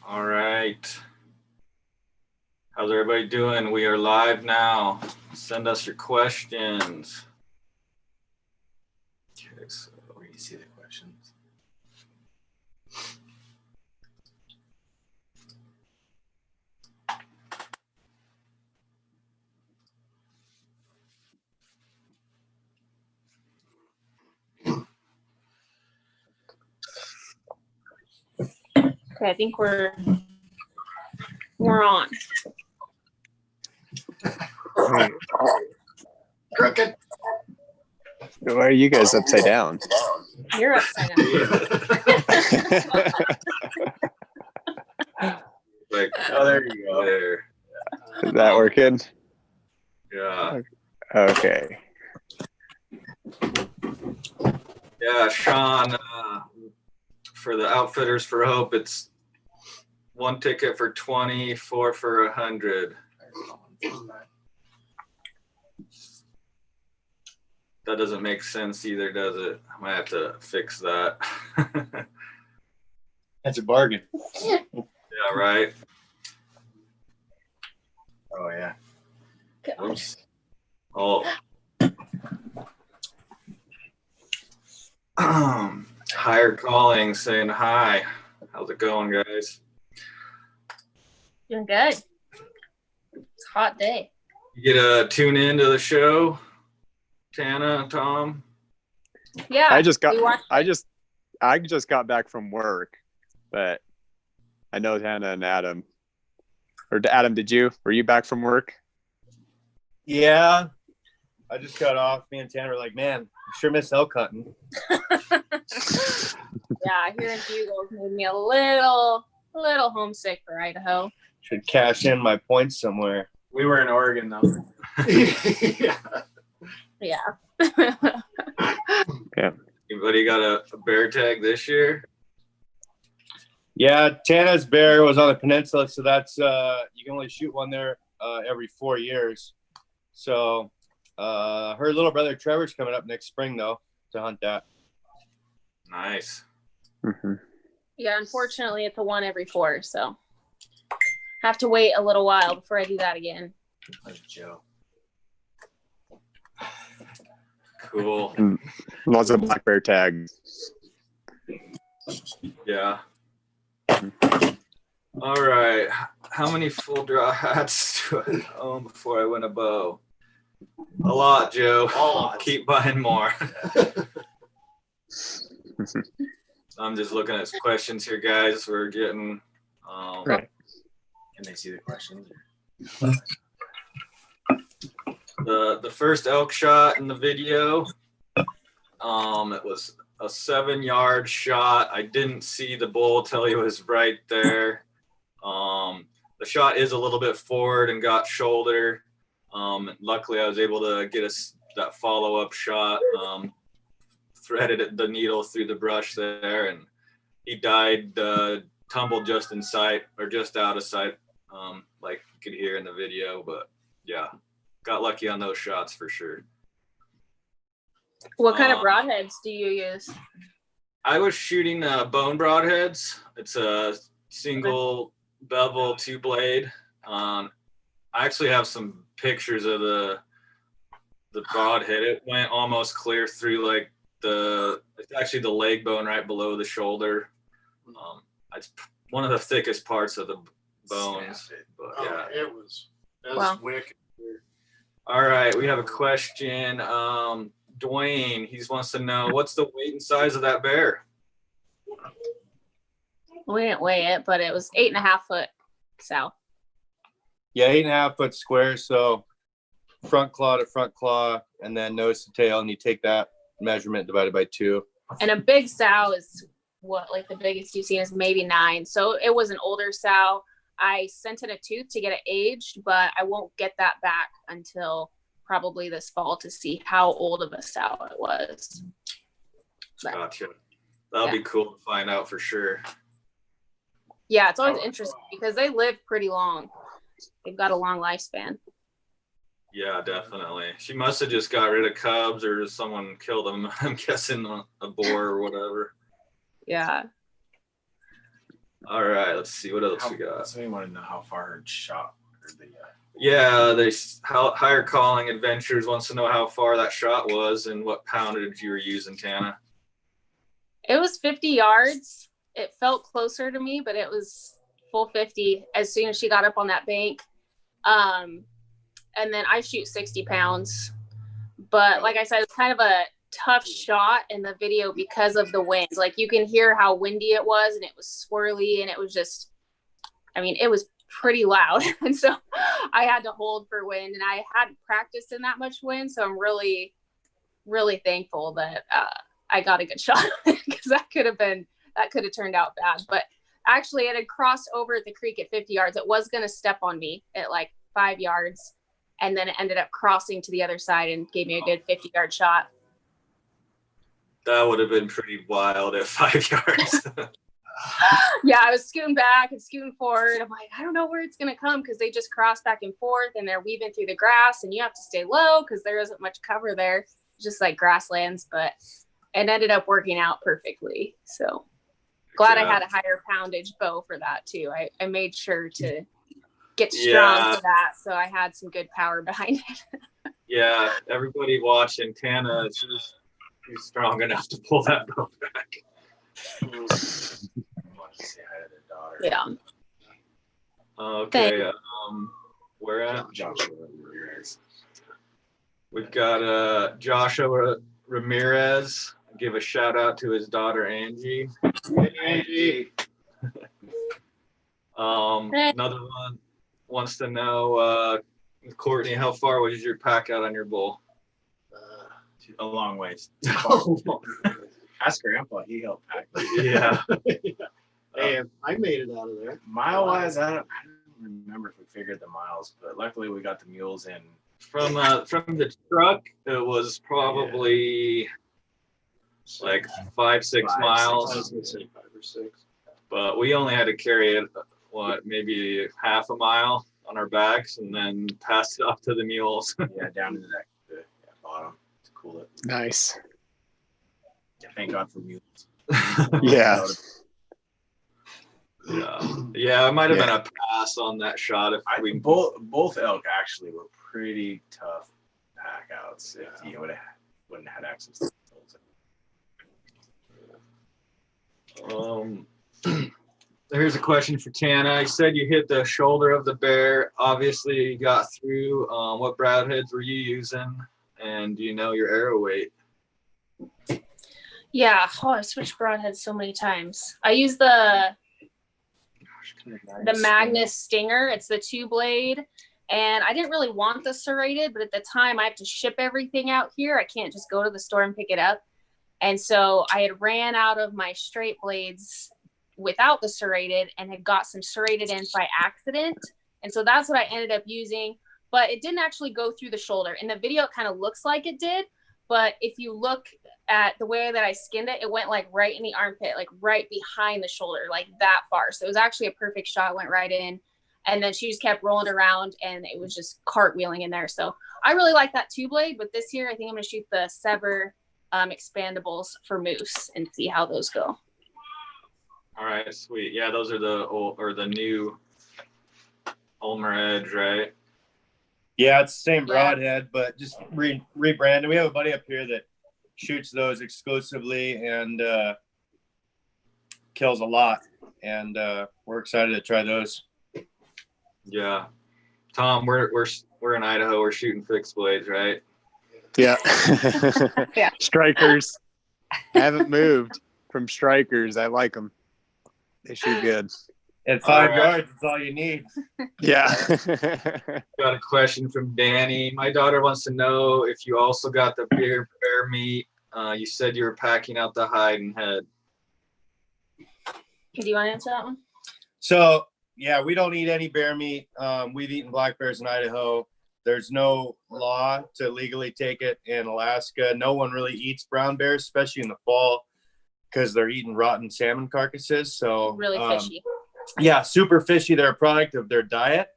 All right. How's everybody doing? We are live now. Send us your questions. Okay, so where do you see the questions? Okay, I think we're on. Crooked. Why are you guys upside down? You're upside down. Like, Oh, there you go. there. Is that working? Yeah. Okay. Yeah, Sean, for the Outfitters for Hope, it's 1 ticket for 20, 4 for 100. That doesn't make sense either, does it? I might have to fix that. That's a bargain. Yeah, right. Oh, yeah. Gosh. Oh. Higher Calling saying hi. How's it going, guys? Doing good. It's a hot day. You get to tune into the show, Tana, Tom? Yeah. I just we watched it. got back from work, but I know Hannah and Adam. Or Adam, were you back from work? Yeah. I just got off. Me and Tanner were like, man, I sure miss elk hunting. Yeah, hearing bugles made me a little homesick for Idaho. Should cash in my points somewhere. We were in Oregon, though. Yeah. Yeah. Yeah. Anybody got a bear tag this year? Yeah, Tana's bear was on the peninsula, so that's you can only shoot one there every 4 years. So her little brother Trevor's coming up next spring though to hunt that. Nice. Mm-hmm. Yeah, unfortunately it's a 1 every 4, so have to wait a little while before I do that again. That's Joe. Cool. Lots of black bear tags. Yeah. All right. How many full draw hats do I own before I win a bow? A lot, Joe. lot. Keep buying more. I'm just looking at questions here, guys. We're getting. Right. Can they see the questions? The first elk shot in the video. It was a 7-yard shot. I didn't see the bull till he was right there. The shot is a little bit forward and got shoulder. Luckily, I was able to get that follow-up shot. Threaded the needle through the brush there, and he died, tumbled just in sight or just out of sight, like you could hear in the video. But yeah, got lucky on those shots for sure. What kind of broadheads do you use? I was shooting bone broadheads. It's a single bevel 2-blade. I actually have some pictures of the broadhead. It went almost clear through like it's actually the leg bone right below the shoulder. It's one of the thickest parts of the bones. But yeah, It was Wow. wicked. All right, we have a question. Dwayne, he wants to know what's the weight and size of that bear? We didn't weigh it, but it was 8.5 foot sow. Yeah, 8.5 foot square. So front claw to front claw, and then nose to tail, and you take that measurement divided by 2. And a big sow is what, like the biggest you've seen is maybe 9. So it was an older sow. I sent it a tooth to get it aged, but I won't get that back until probably this fall to see how old of a sow it was. But, Gotcha. That'll be cool to find out for sure. yeah, it's always interesting because they live pretty long. They've got a long lifespan. Yeah, definitely. She must have just got rid of cubs or someone killed them. I'm guessing a boar or whatever. Yeah. All right, let's see what else we got. Somebody wanted to know how far her shot or the Yeah, Higher Calling Adventures wants to know how far that shot was and what poundage you were using, Tana. It was 50 yards. It felt closer to me, but it was full 50 as soon as she got up on that bank. And then I shoot 60 pounds. But like I said, it's kind of a tough shot in the video because of the wind. Like you can hear how windy it was, and it was swirly, and it was just, I mean, it was pretty loud. And so I had to hold for wind, and I hadn't practiced in that much wind. So I'm really, really thankful that I got a good shot, because that could have turned out bad. But actually it had crossed over the creek at 50 yards. It was going to step on me at like 5 yards. And then it ended up crossing to the other side and gave me a good 50-yard shot. That would have been pretty wild at 5 yards. Yeah, I was scooting back and scooting forward. I'm like, I don't know where it's going to come, because they just cross back and forth and they're weaving through the grass, and you have to stay low because there isn't much cover there, just like grasslands. But it ended up working out perfectly. So glad I had a higher poundage bow for that too. I made sure to get strong for that, so I had some good power behind it. Yeah, everybody watching, Tana, she's strong enough to pull that bow back. Yeah. Okay. Where at? Joshua Ramirez. We've got Joshua Ramirez. Give a shout out to his daughter Angie. Hey, Angie. Another one wants to know, Courtney, how far was your pack out on your bull? A long ways. Ask Grandpa, he helped pack. Yeah. Hey, I made it out of there. Mile wise, I don't remember if we figured the miles, but luckily we got the mules in. From the truck, it was probably like 5-6 miles. I was gonna say 5 or 6. But we only had to carry it, maybe half a mile on our backs, and then pass it off to the mules. Yeah, down to the bottom to cool it. Nice. Yeah, thank God for mules. Yeah. Yeah, it might have been a pass on that shot if we both elk actually were pretty tough pack outs if you wouldn't have had access to the Here's a question for Tana. You said you hit the shoulder of the bear. Obviously, you got through. What broadheads were you using? And do you know your arrow weight? Yeah. Oh, I switched broadheads so many times. I use the Magnus Stinger. It's the 2-blade. And I didn't really want the serrated, but at the time I have to ship everything out here. I can't just go to the store and pick it up. And so I had ran out of my straight blades without the serrated and had got some serrated in by accident. And so that's what I ended up using, but it didn't actually go through the shoulder. In the video, it kind of looks like it did, but if you look at the way that I skinned it, it went like right in the armpit, like right behind the shoulder, like that far. So it was actually a perfect shot, went right in. And then she just kept rolling around and it was just cartwheeling in there. So I really like that 2-blade, but this year I think I'm gonna shoot the Sever expandables for moose and see how those go. All right, sweet. Yeah, those are the new Ulmer Edge, right? Yeah, it's the same broadhead, but just rebranded. We have a buddy up here that shoots those exclusively and kills a lot. And we're excited to try those. Yeah. Tom, we're in Idaho. We're shooting fixed blades, right? Yeah. Yeah. Strikers. I haven't moved from strikers. I like them. They shoot good. At 5 yards, that's all you need. Yeah. Got a question from Danny. My daughter wants to know if you also got the bear meat. You said you were packing out the hide and head. Do you want to answer that one? So, yeah, we don't eat any bear meat. We've eaten black bears in Idaho. There's no law to legally take it in Alaska. No one really eats brown bears, especially in the fall, because they're eating rotten salmon carcasses. So Really fishy. Yeah, super fishy. They're a product of their diet.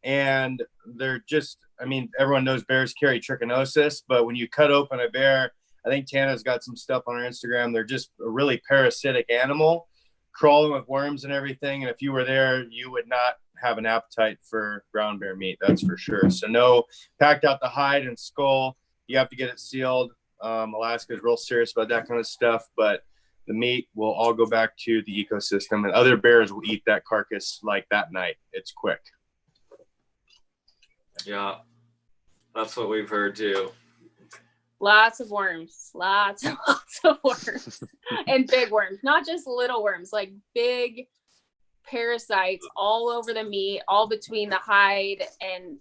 And they're just, I mean, everyone knows bears carry trichinosis, but when you cut open a bear, I think Tana's got some stuff on her Instagram. They're just a really parasitic animal. crawling with worms and everything. And if you were there, you would not have an appetite for brown bear meat. That's for sure. So no, packed out the hide and skull. You have to get it sealed. Alaska is real serious about that kind of stuff, but the meat will all go back to the ecosystem, and other bears will eat that carcass like that night. It's quick. Yeah, that's what we've heard too. Lots of worms, lots and lots of worms, and big worms, not just little worms, like big parasites all over the meat, all between the hide, and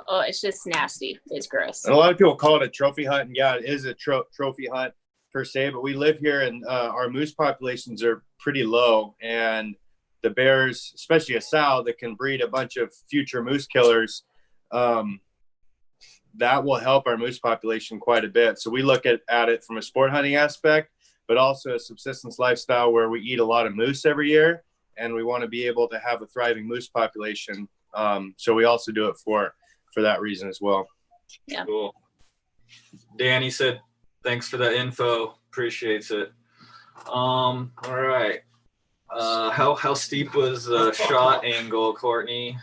oh, it's just nasty. It's gross. And a lot of people call it a trophy hunt, and yeah, it is a trophy hunt per se, but we live here, and our moose populations are pretty low, and the bears, especially a sow that can breed a bunch of future moose killers, that will help our moose population quite a bit. So we look at it from a sport hunting aspect, but also a subsistence lifestyle where we eat a lot of moose every year, and we want to be able to have a thriving moose population. So we also do it for that reason as well. Yeah. Cool. Danny said, thanks for that info. Appreciates it. All right. How steep was the shot angle, Courtney?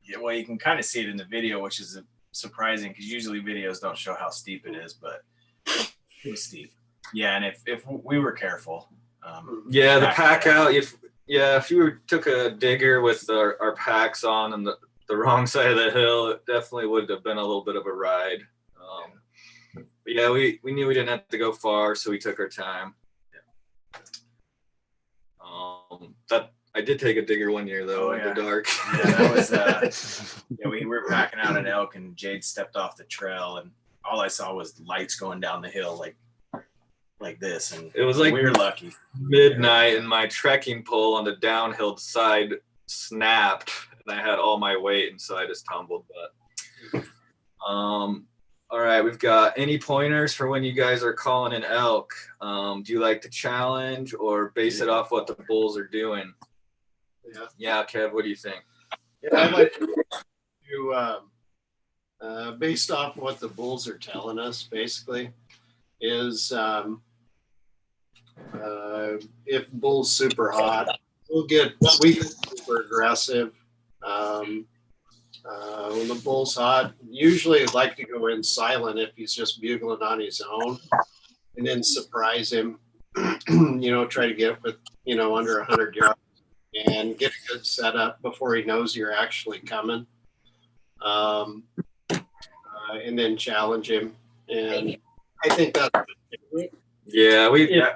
Yeah, well, you can kind of see it in the video, which is surprising because usually videos don't show how steep it is, but it was steep. Yeah, and if we were careful. Yeah, the pack out. If you took a digger with our packs on and the wrong side of the hill, it definitely would have been a little bit of a ride. But yeah, we knew we didn't have to go far, so we took our time. Yeah. That I did take a digger one year though in the dark. Yeah, that was we were packing out an elk, and Jade stepped off the trail, and all I saw was lights going down the hill like this, and it was like we were lucky. Midnight, and my trekking pole on the downhill side snapped, and I had all my weight, and so I just tumbled. But all right, we've got any pointers for when you guys are calling an elk? Do you like to challenge or base it off what the bulls are doing? Yeah, Kev, what do you think? Yeah, I like to based off what the bulls are telling us, basically, is if bull's super hot, we get super aggressive. When the bull's hot, usually I'd like to go in silent if he's just bugling on his own, and then surprise him. Try to get with under 100 yards and get a good setup before he knows you're actually coming, and then challenge him. And I think that's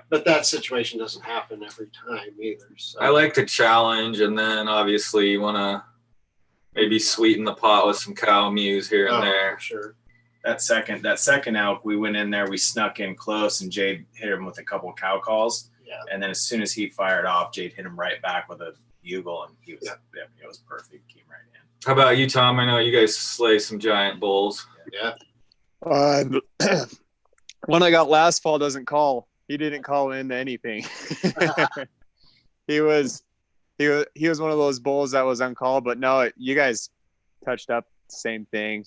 but that situation doesn't happen every time either. So I like to challenge, and then obviously you want to maybe sweeten the pot with some cow mews here and there. Sure. That second elk, we went in there, we snuck in close, and Jade hit him with a couple of cow calls. Yeah. And then as soon as he fired off, Jade hit him right back with a bugle, and it was perfect. Came right in. How about you, Tom? I know you guys slay some giant bulls. Yeah. One I got last fall doesn't call. He didn't call in anything. He was one of those bulls that was on call, but no, you guys touched up the same thing.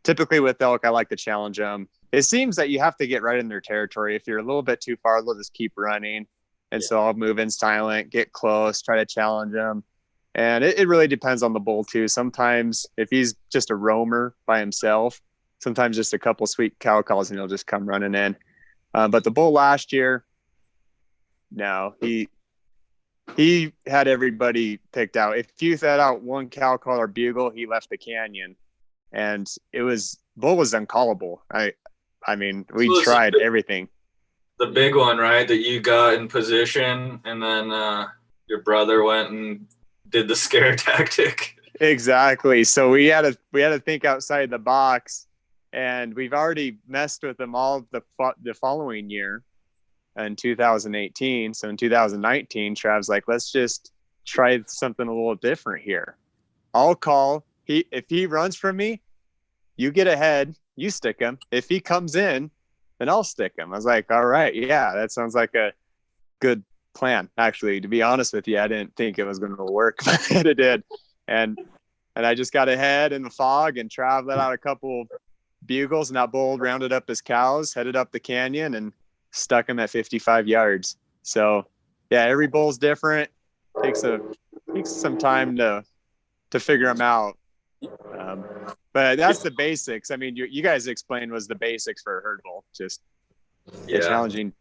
Typically with elk, I like to challenge them. It seems that you have to get right in their territory. If you're a little bit too far, they'll just keep running. And so I'll move in silent, get close, try to challenge them. And it really depends on the bull too. Sometimes if he's just a roamer by himself, sometimes just a couple sweet cow calls and he'll just come running in. But the bull last year, no, he had everybody picked out. If you set out one cow call or bugle, he left the canyon, and bull was uncallable. I mean, we tried everything. The big one, right, that you got in position, and then your brother went and did the scare tactic. Exactly. So we had to think outside the box, and we've already messed with them all the following year. In 2018. So in 2019, Trav's like, let's just try something a little different here. I'll call. If he runs from me, you get ahead, you stick him. If he comes in, then I'll stick him. I was like, all right, yeah, that sounds like a good plan. Actually, to be honest with you, I didn't think it was going to work, but it did. And I just got ahead in the fog, and Trav let out a couple bugles, and that bull rounded up his cows, headed up the canyon, and stuck him at 55 yards. So yeah, every bull's different. Takes some time to figure them out. But that's the basics. I mean, you guys explained was the basics for a herd bull. Just challenging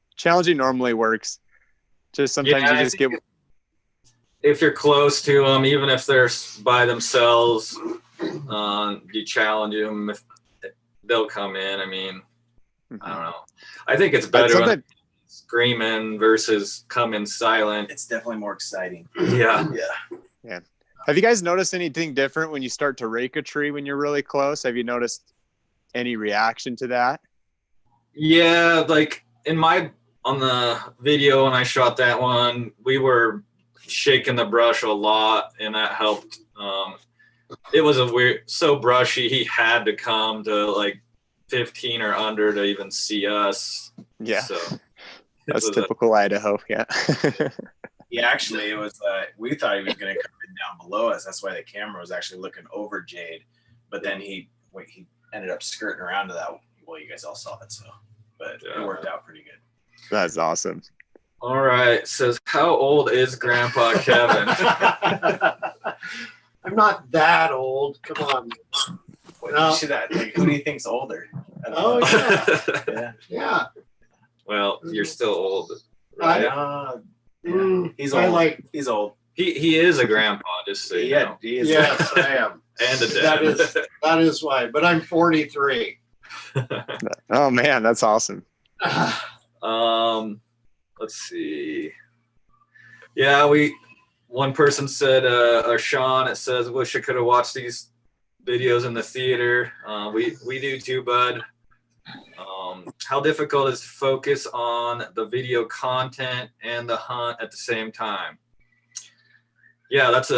normally works. Just sometimes you just get. If you're close to them, even if they're by themselves, you challenge them. If they'll come in. I mean, I don't know. I think it's better when screaming versus coming silent. It's definitely more exciting. Yeah. Have you guys noticed anything different when you start to rake a tree when you're really close? Have you noticed any reaction to that? Yeah, like on the video when I shot that one, we were shaking the brush a lot, and that helped. It was so brushy. He had to come to like 15 or under to even see us. Yeah, so that's typical Idaho. Yeah. Yeah, actually, it was. We thought he was going to come in down below us. That's why the camera was actually looking over Jade. But then he ended up skirting around to that. Well, you guys all saw it, so but it worked out pretty good. That's awesome. All right. Says, how old is Grandpa Kevin? I'm not that old. Come on. Well, who do you think's older? Oh yeah. Yeah. Well, you're still old, right? He's old. He's old. He is a grandpa, just so you know. He is. Yes, I am. And a dad. That is why. But I'm 43. Oh man, that's awesome. Let's see. Yeah, one person said, or Sean, it says, wish I could have watched these videos in the theater. We do too, bud. How difficult is to focus on the video content and the hunt at the same time? Yeah, that's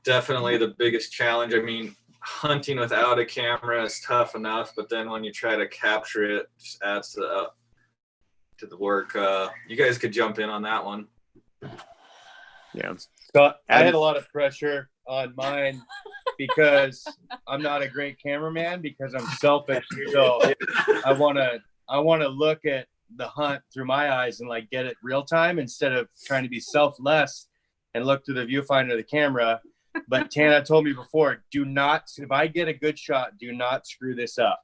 definitely the biggest challenge. I mean, hunting without a camera is tough enough, but then when you try to capture it, it just adds to the work. You guys could jump in on that one. Yeah. So I had a lot of pressure on mine because I'm not a great cameraman, because I'm selfish. So I want to look at the hunt through my eyes and like get it real time instead of trying to be selfless and look through the viewfinder of the camera. But Tana told me before, if I get a good shot, do not screw this up.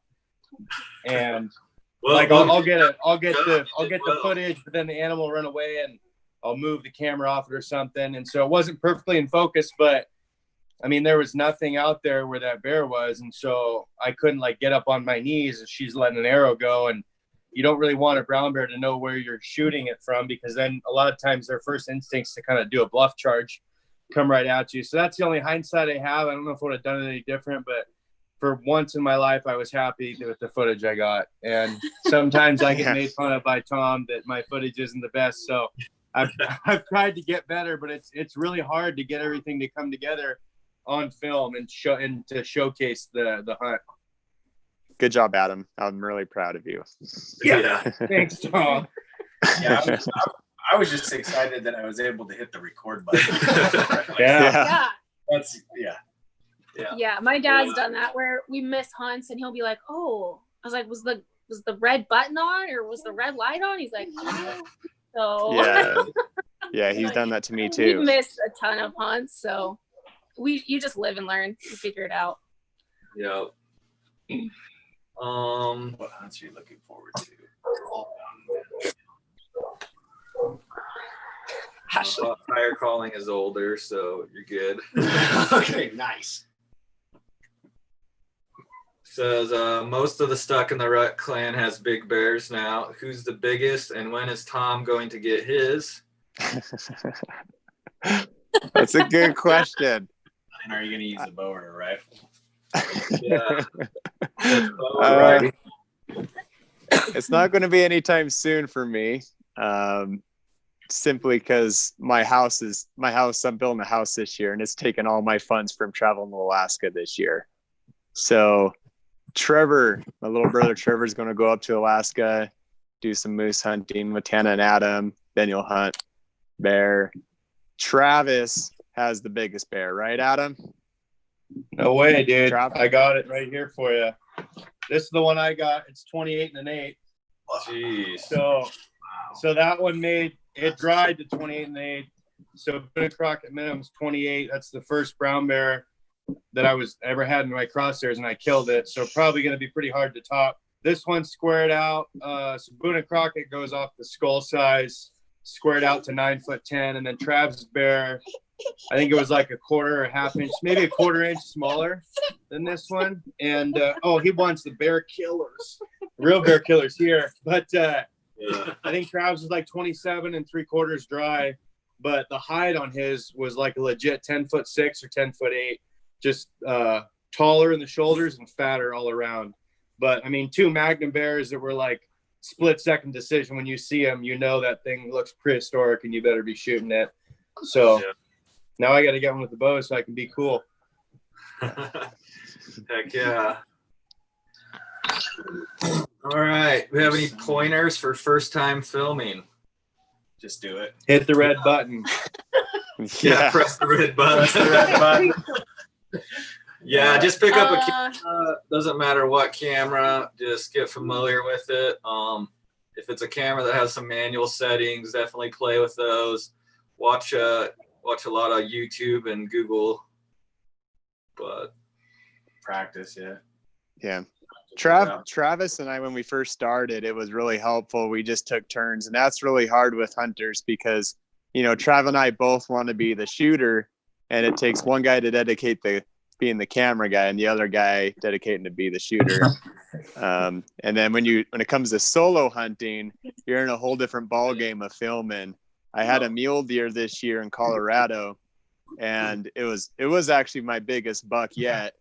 And I'll get the footage, but then the animal will run away and I'll move the camera off it or something. And so it wasn't perfectly in focus, but I mean, there was nothing out there where that bear was. And so I couldn't like get up on my knees as she's letting an arrow go. And you don't really want a brown bear to know where you're shooting it from, because then a lot of times their first instincts to kind of do a bluff charge come right at you. So that's the only hindsight I have. I don't know if I would have done it any different, but for once in my life, I was happy with the footage I got. And sometimes I get made fun of by Tom that my footage isn't the best. So I've tried to get better, but it's really hard to get everything to come together on film and to showcase the hunt. Good job, Adam. I'm really proud of you. Yeah. Thanks, Tom. Yeah, I was just excited that I was able to hit the record button. Yeah. That's Yeah, my dad's done that where we miss hunts and he'll be like, "Oh," I was like, "Was the red button on or was the red light on?" He's like, "Oh." So yeah, he's done that to me too. We missed a ton of hunts, so you just live and learn. You figure it out. Yeah. What hunts are you looking forward to? Fire calling is older, so you're good. Okay, nice. Says most of the Stuck in the Rut clan has big bears now. Who's the biggest, and when is Tom going to get his? That's a good question. And are you going to use a bow or a rifle? Yeah. It's not going to be anytime soon for me. Simply because I'm building a house this year, and it's taken all my funds from traveling to Alaska this year. So Trevor, my little brother Trevor, is going to go up to Alaska, do some moose hunting with Tana and Adam. Then you'll hunt bear. Travis has the biggest bear, right, Adam? No way, dude. Travis? I got it right here for you. This is the one I got. It's 28 and an 8. Jeez. So that one made it dried to 28 1/8. So Boone and Crockett minimum's 28. That's the first brown bear that I was ever had in my crosshairs, and I killed it. So probably going to be pretty hard to top. This one's squared out. So Boone and Crockett goes off the skull size, squared out to 9'10", and then Trav's bear, I think it was like a quarter or a half inch, maybe a quarter inch smaller than this one. And he wants the bear killers, real bear killers here. But I think Trav's is like 27 3/4 dry. But the hide on his was like a legit 10'6" or 10'8", just taller in the shoulders and fatter all around. But I mean, 2 Magnum bears that were like split-second decision. When you see them, you know that thing looks prehistoric and you better be shooting it. So now I got to get one with the bow so I can be cool. Heck yeah. All right. We have any pointers for first time filming? Just do it. Hit the red button. Yeah, press the red button. Press the red button. Yeah, just pick up a camera. Doesn't matter what camera. Just get familiar with it. If it's a camera that has some manual settings, definitely play with those. Watch a lot of YouTube and Google. But practice, yeah. Travis and I, when we first started, it was really helpful. We just took turns, and that's really hard with hunters because, Trav and I both want to be the shooter, and it takes one guy to dedicate being the camera guy and the other guy dedicating to be the shooter. And then when it comes to solo hunting, you're in a whole different ball game of filming. I had a mule deer this year in Colorado, and it was actually my biggest buck yet.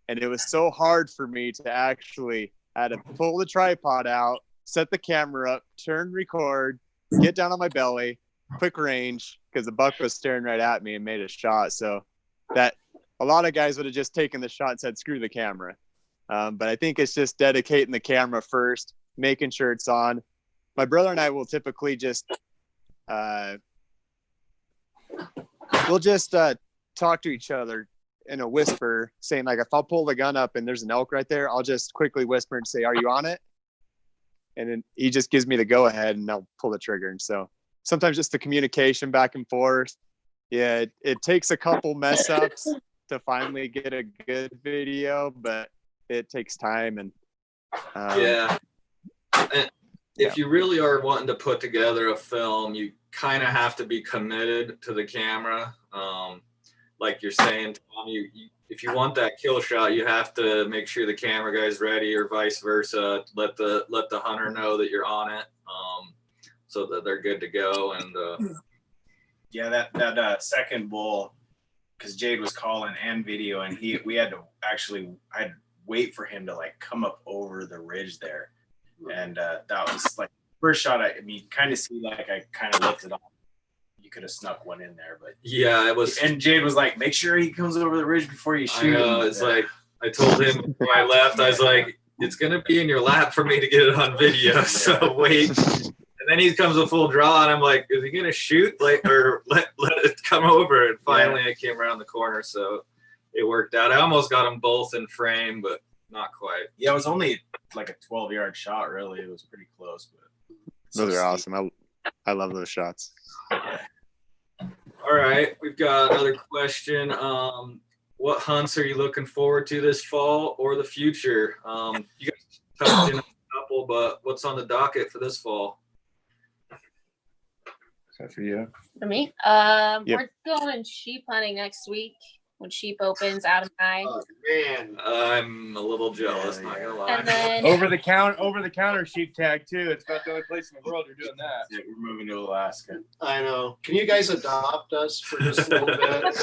And it was so hard for me to actually had to pull the tripod out, set the camera up, turn record, get down on my belly, quick range, because the buck was staring right at me and made a shot. So that a lot of guys would have just taken the shot and said, screw the camera. But I think it's just dedicating the camera first, making sure it's on. My brother and I will typically just talk to each other in a whisper, saying like, if I'll pull the gun up and there's an elk right there, I'll just quickly whisper and say, are you on it? And then he just gives me the go ahead and I'll pull the trigger. And so sometimes just the communication back and forth. Yeah. It takes a couple mess ups to finally get a good video, but it takes time. And if you really are wanting to put together a film, you kind of have to be committed to the camera. Like you're saying, Tom, if you want that kill shot, you have to make sure the camera guy's ready, or vice versa. Let the hunter know that you're on it, so that they're good to go. And that second bull, because Jade was calling and video, and I'd wait for him to like come up over the ridge there, and that was like first shot. I mean, kind of see like I kind of looked it off. You could have snuck one in there, but yeah, it was. And Jade was like, "Make sure he comes over the ridge before you shoot." I know. It's like I told him before I left. I was like, "It's gonna be in your lap for me to get it on video, so wait." And then he comes a full draw, and I'm like, "Is he gonna shoot or let it come over?" And finally, I came around the corner, so it worked out. I almost got them both in frame, but not quite. Yeah, it was only like a 12-yard shot. Really, it was pretty close. But those are awesome. I love those shots. Yeah. All right, we've got another question. What hunts are you looking forward to this fall or the future? You guys touched in a couple, but what's on the docket for this fall? Is that for you? For me? Yep. We're going sheep hunting next week when sheep opens. Adam and I. Oh man, I'm a little jealous, not gonna lie. And then Over the counter sheep tag too. It's about the only place in the world you're doing that. Yeah, we're moving to Alaska. I know. Can you guys adopt us for just a little bit?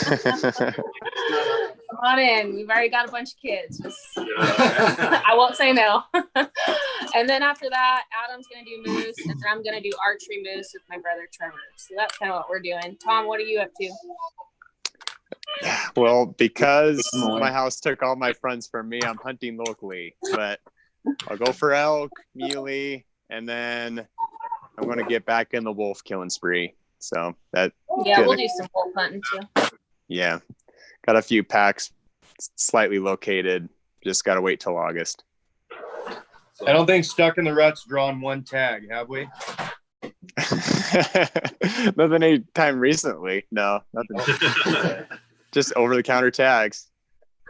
come on in. We've already got a bunch of kids. Yeah. I won't say no. And then after that, Adam's gonna do moose, and then I'm gonna do archery moose with my brother Trevor. So that's kind of what we're doing. Tom, what are you up to? Well, because my house took all my friends from me, I'm hunting locally. But I'll go for elk, muley, and then I'm going to get back in the wolf killing spree. So we'll do some wolf hunting too. Yeah, got a few packs slightly located. Just got to wait till August. I don't think Stuck in the Rut's drawn one tag, have we? Nothing anytime recently. No, nothing. Just over the counter tags.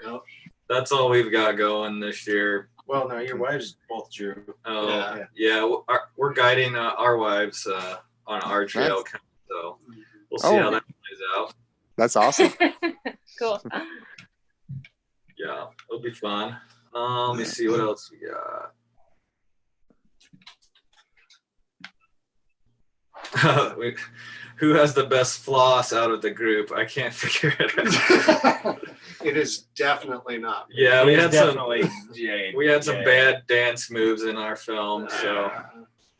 Nope. That's all we've got going this year. Well, no, your wives both drew. Oh, yeah. We're guiding our wives on our trail, so we'll see how that plays out. That's awesome. Cool. Yeah, it'll be fun. Let me see what else we got. Who has the best floss out of the group? I can't figure it out. It is definitely not. Yeah, we had some Jade. bad dance moves in our film, so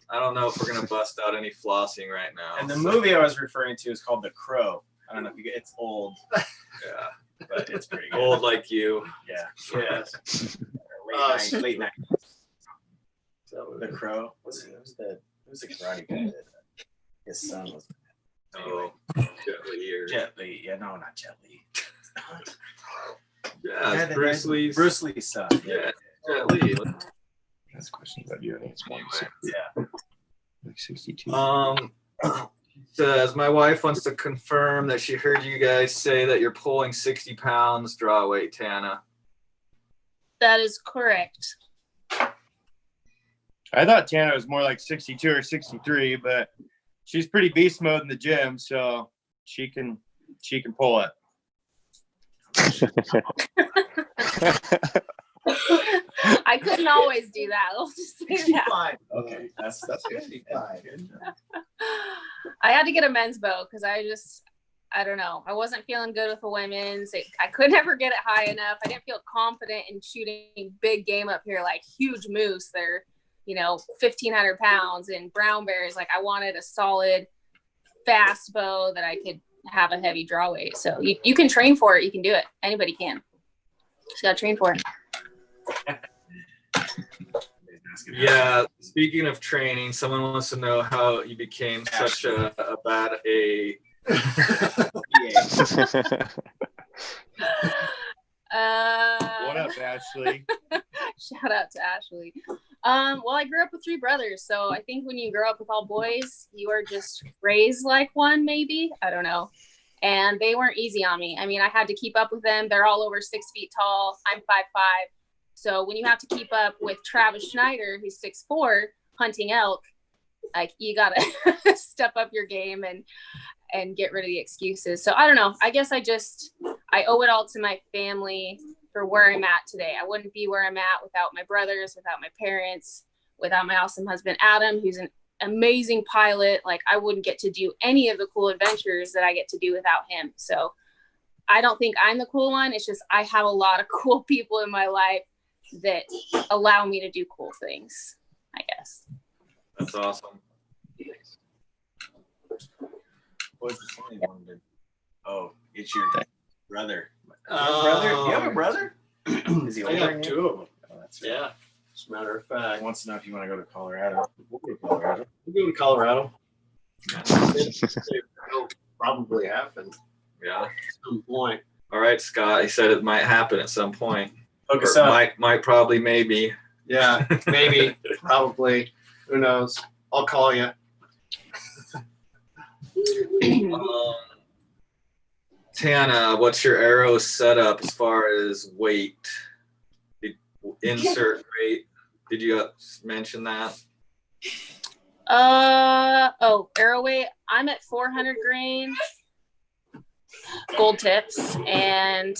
I don't know if we're gonna bust out any flossing right now. And the movie I was referring to is called The Crow. I don't know if you get it's old. Yeah, But it's pretty good. old like you. Yeah. Yes. Late 90s. So The Crow. Who's the karate guy that his son was? Oh, Jet Li. Yeah, no, not Jet Li. Yeah, it's Bruce Lee's. Bruce Lee's son. Yeah, Jet Li. That's questions that you. I think it's one. Anyway. Like 62. Says my wife wants to confirm that she heard you guys say that you're pulling 60 pounds draw weight, Tana. That is correct. I thought Tana was more like 62 or 63, but she's pretty beast mode in the gym, so she can pull it. I couldn't always do that. I'll just say that. Okay, that's 55. I had to get a men's bow because I don't know. I wasn't feeling good with the women's. I could never get it high enough. I didn't feel confident in shooting big game up here, like huge moose. They're, 1,500 pounds, and brown bears. Like I wanted a solid, fast bow that I could have a heavy draw weight. So you can train for it. You can do it. Anybody can. Just gotta train for it. Yeah, speaking of training, someone wants to know how you became such a bad A. What up, Ashley? Shout out to Ashley. Well, I grew up with 3 brothers, so I think when you grow up with all boys, you are just raised like one, maybe. I don't know. And they weren't easy on me. I mean, I had to keep up with them. They're all over 6 feet tall. I'm 5'5". So when you have to keep up with Travis Schneider, who's 6'4", hunting elk, like you gotta step up your game and get rid of the excuses. So I don't know. I guess I owe it all to my family for where I'm at today. I wouldn't be where I'm at without my brothers, without my parents, without my awesome husband, Adam, who's an amazing pilot. Like I wouldn't get to do any of the cool adventures that I get to do without him. So I don't think I'm the cool one. It's just, I have a lot of cool people in my life that allow me to do cool things, I guess. That's awesome. What's the song you wanted? Oh, it's your brother. You have a brother? Is he I older got than you? 2 of them. Oh, that's right. Yeah. As a matter of He fact, wants to know if you want to go to Colorado. We'll go to Colorado. we'll go to Colorado. It'll probably happen Yeah. at some point. All right, Scott. He said it might happen at some point. Hook us Or up. might probably, maybe. Yeah, maybe, probably. Who knows? I'll call you. Tana, what's your arrow setup as far as weight? Insert weight. Did you mention that? Arrow weight. I'm at 400 grain gold tips, and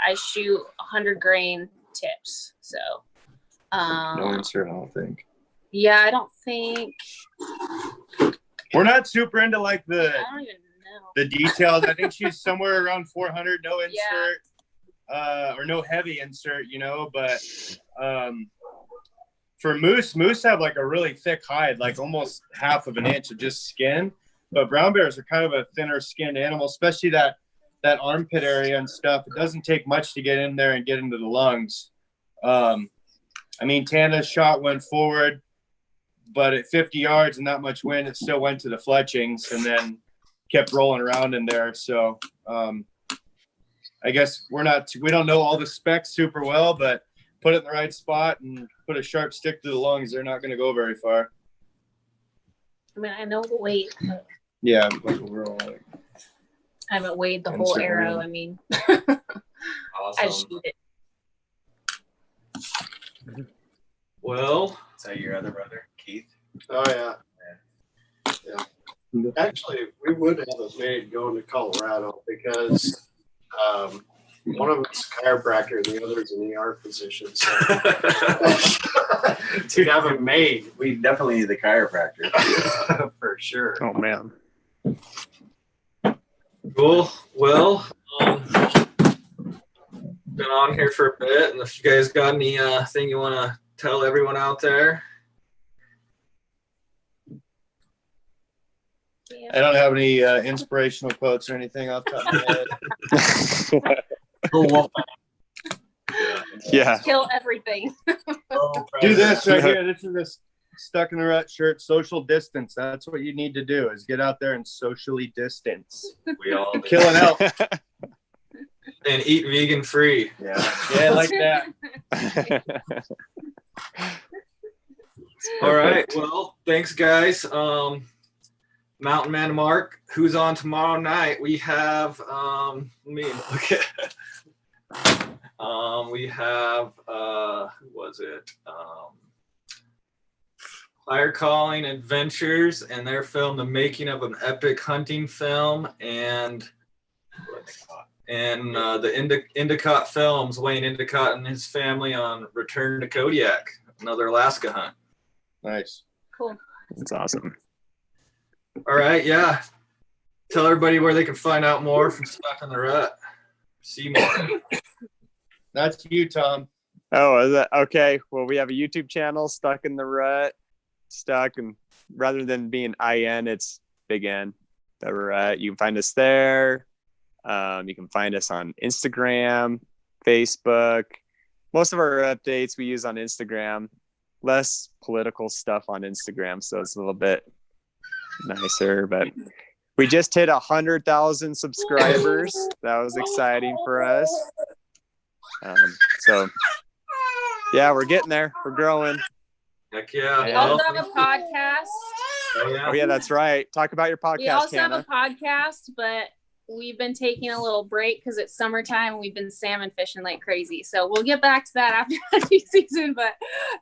I shoot 100 grain tips. So, No insert, I don't think. yeah, I don't think. We're not super into like I don't even know. the details. I think she's somewhere around 400, no insert, or no heavy insert, but for moose have like a really thick hide, like almost half of an inch of just skin. But brown bears are kind of a thinner skinned animal, especially that armpit area and stuff. It doesn't take much to get in there and get into the lungs. I mean, Tana's shot went forward, but at 50 yards and not much wind, it still went to the fletchings and then kept rolling around in there. So I guess we don't know all the specs super well, but put it in the right spot and put a sharp stick to the lungs, they're not going to go very far. I mean, I know the weight, but Yeah. I haven't weighed the whole Instagram. arrow. I mean, I Awesome. shoot it. Well, Is that your other brother, Keith? Oh yeah. Actually, we would have it made going to Colorado because one of them's a chiropractor and the other's an ER physician. So to have it made, We definitely need the chiropractor. for sure. Oh man. cool. Well, been on here for a bit, and if you guys got any thing you want to tell everyone out there. Yeah. I don't have any inspirational quotes or anything off the top of my head. Yeah. Kill everything. Do this right here. This is this Stuck in the Rut shirt. Social distance. That's what you need to do is get out there and socially distance. We all do. Kill an elk. And eat vegan free. Yeah. Yeah, like that. All right. Well, thanks, guys. Mountain Man Mark, who's on tomorrow night? We have let me look at we have who was it? Fire Calling Adventures and their film The Making of an Epic Hunting Film, and the Endicott Films, Wayne Endicott and his family on Return to Kodiak, another Alaska hunt. Nice. Cool. That's awesome. All right, yeah. Tell everybody where they can find out more from Stuck in the Rut. See more. That's you, Tom. Oh, is that okay? Well, we have a YouTube channel, Stuck in the Rut. Stuck, and rather than being IN, it's big N. The Rut. You can find us there. You can find us on Instagram, Facebook. Most of our updates we use on Instagram. Less political stuff on Instagram, so it's a little bit nicer. But we just hit 100,000 subscribers. That was exciting for us. So yeah, we're getting there. We're growing. Heck yeah. We Well, also have a podcast. Oh yeah, that's right. Talk about your podcast, We also Tana. have a podcast, but we've been taking a little break because it's summertime and we've been salmon fishing like crazy. So we'll get back to that after hunting season. But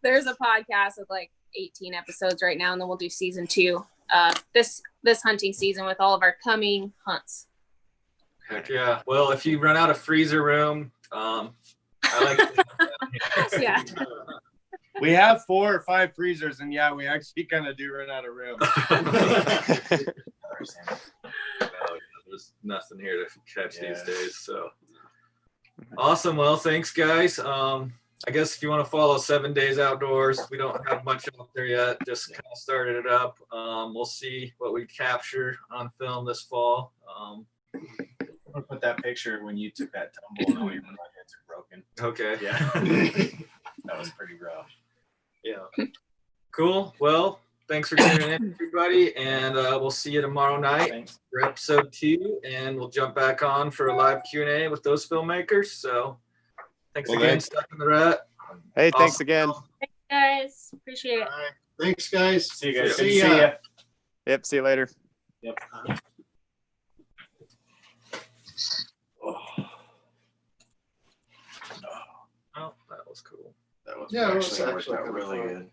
there's a podcast with like 18 episodes right now, and then we'll do season 2 this hunting season with all of our coming hunts. Heck yeah. Well, if you run out of freezer room, I like Yeah. We have 4 or 5 freezers, and yeah, we actually kind of do run out of room. There's nothing here to catch Yeah. these days. So awesome. Well, thanks, guys. I guess if you want to follow 7 Days Outdoors, we don't have much out there yet. Just kind of started it up. We'll see what we capture on film this fall. I'm gonna put that picture when you took that tumble and all your heads are broken. Okay. Yeah. That was pretty rough. Yeah. Cool. Well, thanks for tuning in, everybody, and we'll see you tomorrow night Thanks. for episode 2, and we'll jump back on for a live Q&A with those filmmakers. So thanks Well, again, thanks. Stuck in the Rut. Hey, thanks Awesome. again. Thanks, guys. Appreciate it. All right. Thanks, guys. See you guys. See Good to ya. see ya. Yep, see you later. Yep. Oh, that was cool. That was Yeah, it was actually worked actually out kinda really fun. good.